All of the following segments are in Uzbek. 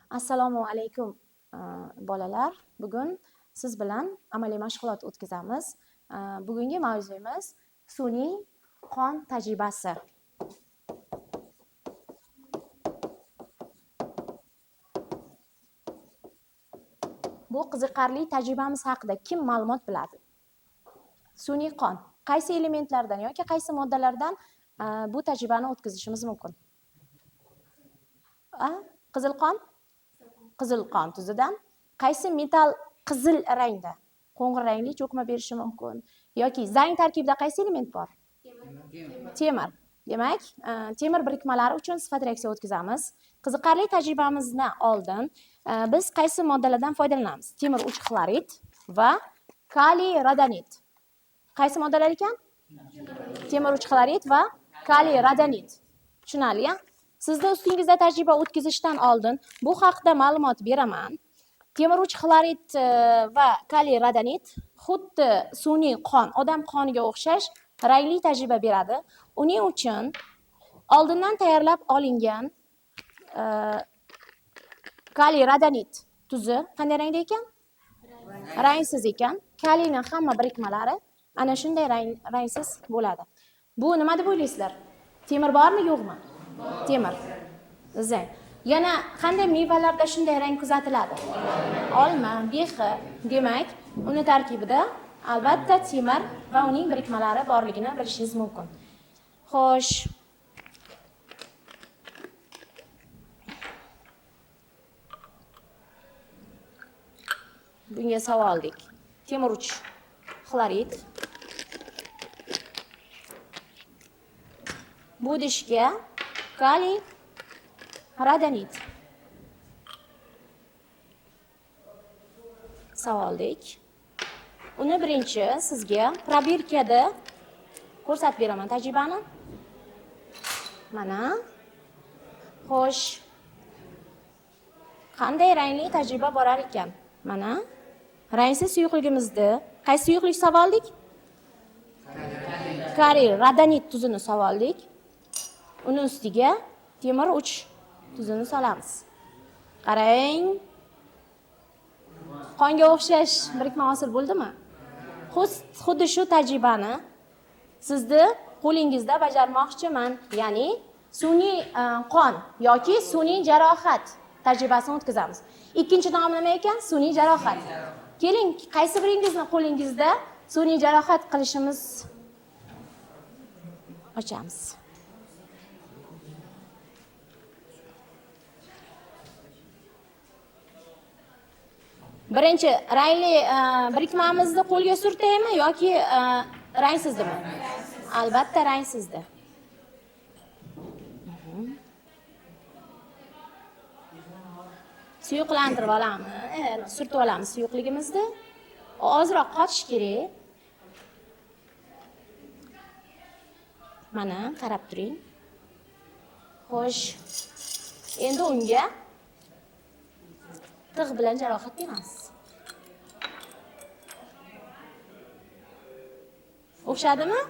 Assalomu alaykum bolalar. Bugun siz bilan amaliy mashg'ulot o'tkazamiz. Bugungi mavzuyimiz sun'iy qon tajribasi. Bu qiziqarli tajribamiz haqida kim ma'lumot biladi? Sun'iy qon qaysi elementlardan yoki qaysi moddalardan bu tajribani o'tkazishimiz mumkin? Qizil qon? Qizil qon tuzidan. Qaysi metal qizil rangda? Qo'ng'ir rangli cho'kma berishi mumkin. Yoki zang tarkibida qaysi element bor? Temir. Demak, temir birikmalari uchun sifat reaksiya o'tkazamiz. Qiziqarli tajribamizdan oldin biz qaysi moddalardan foydalanamiz? Temir 3 xlorid va kaliy radonit. Qaysi moddalar ekan? Temir 3 xlorid va kaliy radonit. Tushunarli, ya? Sizda ustingizda tajriba o'tkazishdan oldin bu haqida ma'lumot beraman. Temir 3 xlorid va kaliy radonit xuddi sun'iy qon, odam qoniga o'xshash rangli tajriba beradi. Uning uchun oldindan tayyorlab olingan kaliy radonit tuzi qanday rangda ekan? Rangsiz ekan. Kaliyning hamma birikmalari ana shunday rangsiz bo'ladi. Bu nima deb o'ylaysizlar? Temir bormi, yo'qmi? Temir. Zang. Yana qanday mevalarda shunday rang kuzatiladi? Olma, behi. Demak, uni tarkibida albatta temir va uning birikmalari borligini bilishingiz mumkin. Xo'sh. Bunga savoldik. Temir 3 xlorid. Bu idishga kaliy radonit savoldik. Uni birinchi sizga probirkada ko'rsatib beraman tajribani. Mana. Xo'sh. Qanday rangli tajriba borar ekan? Mana. Rangsiz suyuqligimizda qaysi suyuqlik savoldik? Kaliy radonit tuzini savoldik. Uni ustiga temir 3 tuzini solamiz. Qarang. Qonga o'xshash birikma hosil bo'ldimi? Xuddi shu tajribani sizni qo'lingizda bajarmoqchiman. Ya'ni sun'iy qon yoki sun'iy jarohat tajribasini o'tkazamiz. Ikkinchi nomi nima ekan? Sun'iy jarohat. Keling, qaysi biringizni qo'lingizda sun'iy jarohat qilishimiz ochamiz. Birinchi rangli birikmamizni qo'lga surtaymi yoki rangsizdimi? Albatta rangsizda. Suyuqlantirib olamiz. Surtib olamiz suyuqligimizni. Ozroq qotish kerak. Mana qarab turing. Xo'sh. Endi unga tig' bilan jarohat beramiz. O'xshadimi?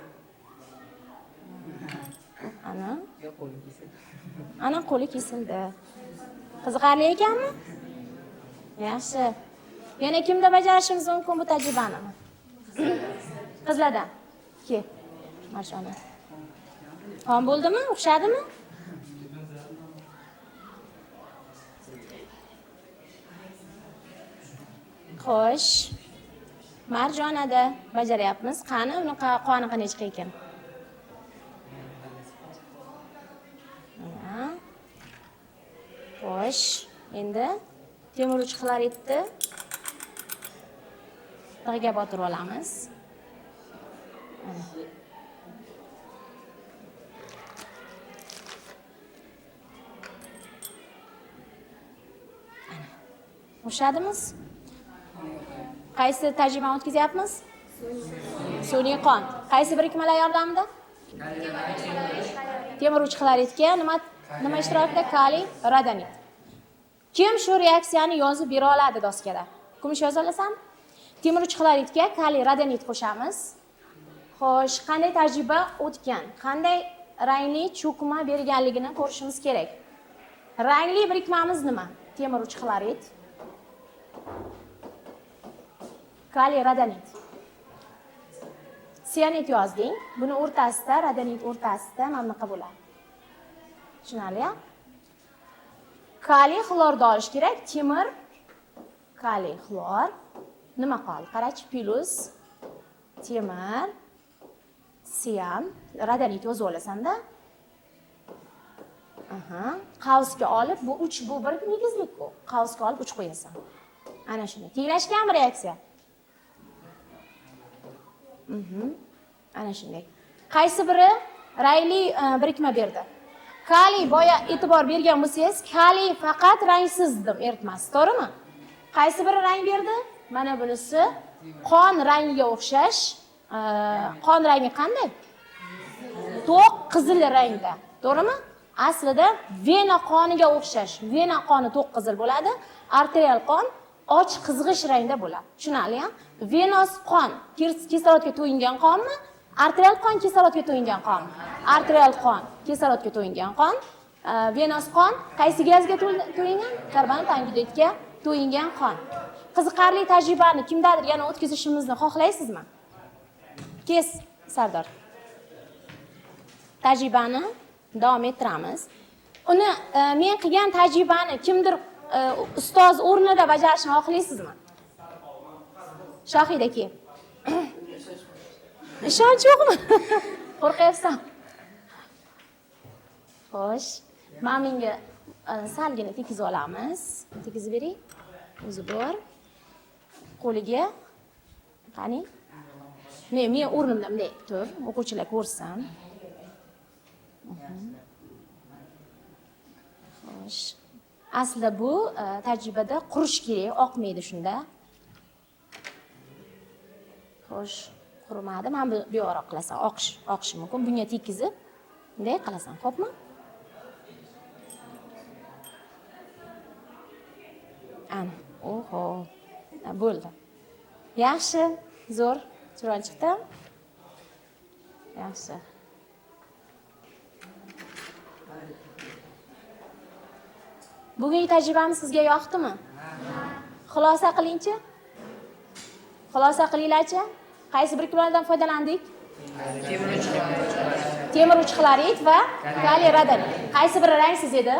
Ana qo'li kesildi. Qiziqarli ekanmi? Yaxshi. Yana kimda bajarishimiz mumkin bu tajribani? Qizlardan. Ke. Mashona. Qon bo'ldimi? O'xshadimi? Xo'sh. Marjonada bajaryapmiz. Qani uni qoni qancha ekan? Xo'sh. Endi temir 3 xloridni tig'ga botirib olamiz. O'xshadimiz? Qaysi tajribani o'tkazyapmiz? Sun'iy qon. Qaysi birikmalar yordamida? Temir 3 xloridga nima ishtirokida? Kaliy radonit. Kim shu reaksiyani yozib bera oladi doskada? Kumush yoza olasam? Temir 3 xloridga kaliy radonit qo'shamiz. Xo'sh, qanday tajriba o'tgan? Qanday rangli cho'kma berganligini ko'rishimiz kerak. Rangli birikmamiz nima? temir uch xlorid, kaliy radonit. Sianit yozding. Buni o'rtasida, radonit o'rtasida mana bunaqa bo'ladi. Tushunarli? Kaliy xlorni olish kerak. Temir, kaliy xlor. Nima qoldi? Qarachi, plus temir, sian, radonit yozib olasan-da. Qavsga olib, bu 3 bu bir negizlik-ku. Qavsga olib 3 qo'yasan. Ana shuni. Tenglashganmi reaksiya? Ana shunday. Qaysi biri rangli birikma berdi? Kaliy boya e'tibor bergan bo'lsangiz, kaliy faqat rangsizdir eritmasi, to'g'rimi? Qaysi biri rang berdi? Mana bunisi qon rangiga o'xshash. Qon rangi qanday? To'q qizil rangda, to'g'rimi? Aslida vena qoniga o'xshash. Vena qoni to'q qizil bo'ladi, arterial qon och qizg'ish rangda bo'ladi. Tushunarli-a? Venos qon kislorodga to'yingan qonmi? Arterial qon kislorodga to'yingan qonmi? Arterial qon kislorodga to'yingan qon. Venos qon qaysi gazga to'yingan? Karbonat angidridga to'yingan qon. Qiziqarli tajribani kimdadir yana o'tkazishimizni xohlaysizmi? Kes, Sardor. Tajribani davom ettiramiz. Uni men qilgan tajribani kimdir ustoz o'rnida bajarishni xohlaysizmi? Shohid aka. Ishonch yo'qmi? Qo'rqyapsan. Xo'sh, men menga salgina tekizib olamiz. Tekizib bering. O'zi bor. Qo'liga qani? Men o'rnimda bunday tur, o'quvchilar ko'rsin. Xo'sh. Aslida bu tajribada qurish kerak, oqmaydi shunda. Xo'sh, qurimadi. Men bu yoqroq qilasan, oqish mumkin. Bunga tekizib bunday qilasan, xo'pmi? Ana, oho. Bo'ldi. Yaxshi, zo'r, chiroyli chiqdi. Yaxshi. Bugungi tajribamiz sizga yoqdimi? Xulosa qilingchi. Xulosa qilinglarchi. Qaysi birikmalardan foydalandik? Temir uch xlorid va kaliy radonit. Qaysi biri rangsiz edi?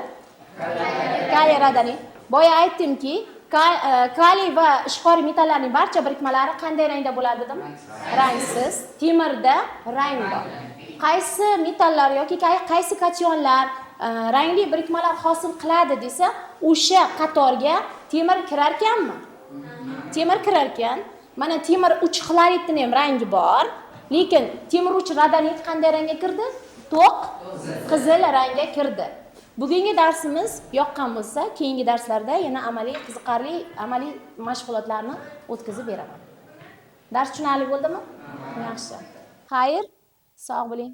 Kaliy radonit. Boya aytdimki, kaliy va ishqoriy metallarning barcha birikmalari qanday rangda bo'ladi dedim? Rangsiz. Temirda rang bor. Qaysi metallar yoki qaysi kationlar rangli birikmalar hosil qiladi desa, o'sha qatorga temir kirar ekanmi? Temir kirar ekan. Mana temir uch xloridning ham rangi bor, lekin temir uch radonit qanday rangga kirdi? To'q qizil rangga kirdi. Bugungi darsimiz yoqqan bo'lsa, keyingi darslarda yana qiziqarli amaliy mashg'ulotlarni o'tkazib beraman. Dars tushunarli bo'ldimi? Yaxshi. Xayr, sog' bo'ling.